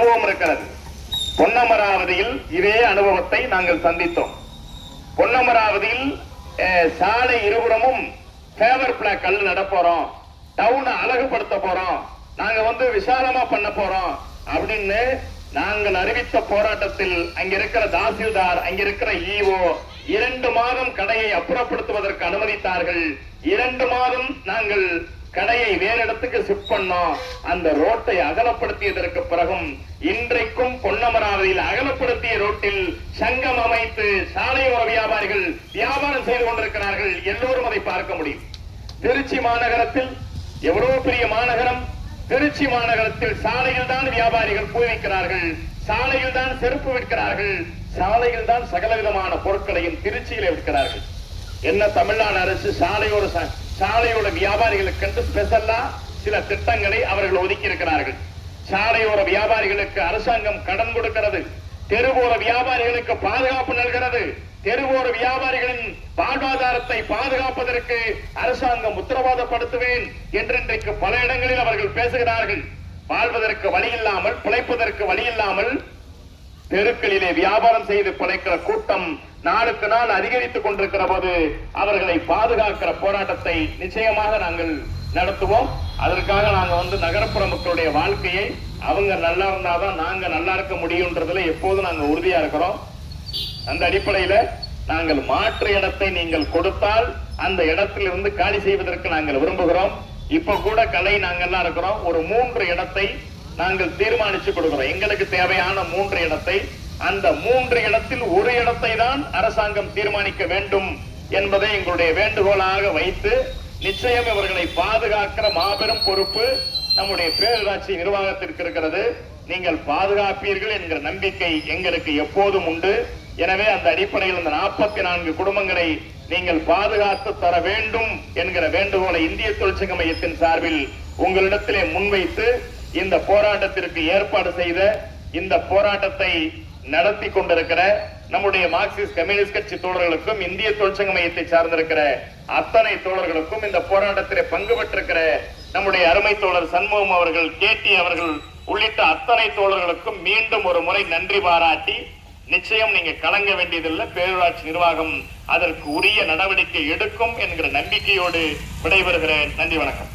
அனுபவம் இருக்கிறது. பொன்னமராவதியில் இதே அனுபவத்தை நாங்கள் சந்தித்தோம். பொன்னமராவதியில் சாலை இருபுறமும் ஃபேவர் பிளாக் கல் நட போறோம், டவுனை அழகுபடுத்த போறோம், நாங்க விசாலமா பண்ண போறோம் அப்படின்னு நாங்கள் அறிவித்த போராட்டத்தில் அங்க இருக்கிற தாசில்தார், அங்க இருக்கிற ஈஓ 2 மாதம் கடையை அப்புறப்படுத்துவதற்கு அனுமதித்தார்கள். 2 மாதம் நாங்கள் கடையை வேறு இடத்துக்கு ஷிஃப்ட் பண்ணோம். அந்த ரோட்டை அகலப்படுத்தியதற்கு பிறகும் இன்றைக்கும் பொன்னமராவதியில் அகலப்படுத்திய ரோட்டில் சங்கம் அமைத்து சாலையோர வியாபாரிகள் வியாபாரம் செய்து கொண்டிருக்கிறார்கள். எல்லோரும் அதை பார்க்க முடியும். திருச்சி மாநகரத்தில் எவ்வளவு பெரிய மாநகரம், திருச்சி மாநகரத்தில் சாலையில் தான் வியாபாரிகள் பூ விற்கிறார்கள், சாலையில் தான் செருப்பு விற்கிறார்கள், சாலையில் தான் சகலவிதமான பொருட்களையும் திருச்சியில விற்கிறார்கள். என்ன தமிழ்நாடு அரசு சாலையோட வியாபாரிகளுக்கு ஸ்பெஷலா சில திட்டங்களை அவர்கள் ஒதுக்கி இருக்கிறார்கள். சாலையோர வியாபாரிகளுக்கு அரசாங்கம் கடன் கொடுக்கிறது, தெருவோர வியாபாரிகளுக்கு பாதுகாப்பு நல்கிறது, தெருவோர வியாபாரிகளின் வாழ்வாதாரத்தை பாதுகாப்பதற்கு அரசாங்கம் உத்தரவாதப்படுத்துவேன் என்று இன்றைக்கு பல இடங்களில் அவர்கள் பேசுகிறார்கள். வாழ்வதற்கு வழி இல்லாமல், பிழைப்பதற்கு வழி இல்லாமல் தெருக்களிலே வியாபாரம் செய்து பிழைக்கிற கூட்டம் நாளுக்கு நாள் அதிகரித்துக் கொண்டிருக்கிற போது அவர்களை பாதுகாக்கிற போராட்டத்தை நிச்சயமாக நாங்கள் நடத்துவோம். அதற்காக நாங்க நகரப்புற மக்களுடைய வாழ்க்கையை அவங்க நல்லா இருந்தாதான் நாங்க நல்லா இருக்க முடியும்ன்றதுல எப்போதும் நாங்க உறுதியா இருக்கிறோம். அந்த அடிப்படையில நாங்கள் மாற்று இடத்தை நீங்கள் கொடுத்தால் அந்த இடத்திலிருந்து காலி செய்வதற்கு நாங்கள் விரும்புகிறோம். இப்ப கூட கலை நாங்கெல்லாம் இருக்கிறோம், ஒரு 3 இடத்தை நாங்கள் தீர்மானிச்சு கொடுக்கிறோம். எங்களுக்கு தேவையான 3 இடத்தை, அந்த 3 இடத்தில் ஒரு இடத்தை தான் அரசாங்கம் தீர்மானிக்க வேண்டும் என்பதை எங்களுடைய வேண்டுகோளாக வைத்து நிச்சயம் இவர்களை பாதுகாக்கிற மாபெரும் பொறுப்பு நம்முடைய பேரூராட்சி நிர்வாகத்திற்கு இருக்கிறது. நீங்கள் பாதுகாப்பீர்கள் என்கிற நம்பிக்கை எங்களுக்கு எப்போதும் உண்டு. எனவே அந்த அடிப்படையில் இந்த 44 குடும்பங்களை நீங்கள் பாதுகாத்து தர வேண்டும் என்கிற வேண்டுகோளை இந்திய தொழிற்சங்க மையத்தின் சார்பில் உங்களிடத்திலே முன்வைத்து இந்த போராட்டத்திற்கு ஏற்பாடு செய்த, இந்த போராட்டத்தை நடத்தி கொண்டிருக்கிற நம்முடைய மார்க்சிஸ்ட் கம்யூனிஸ்ட் கட்சி தோழர்களுக்கும், இந்திய தொழிற்சங்க மையத்தை சார்ந்திருக்கிற அத்தனை தோழர்களுக்கும், இந்த போராட்டத்திலே பங்கு பெற்றிருக்கிற நம்முடைய அருமை தோழர் சண்முகம் அவர்கள், கேடி அவர்கள் உள்ளிட்ட அத்தனை தோழர்களுக்கும் மீண்டும் ஒரு முறை நன்றி பாராட்டி, நிச்சயம் நீங்க கலங்க வேண்டியதில்லை, பேரூராட்சி நிர்வாகம் அதற்கு உரிய நடவடிக்கை எடுக்கும் என்கிற நம்பிக்கையோடு விடைபெறுகிறேன். நன்றி, வணக்கம்.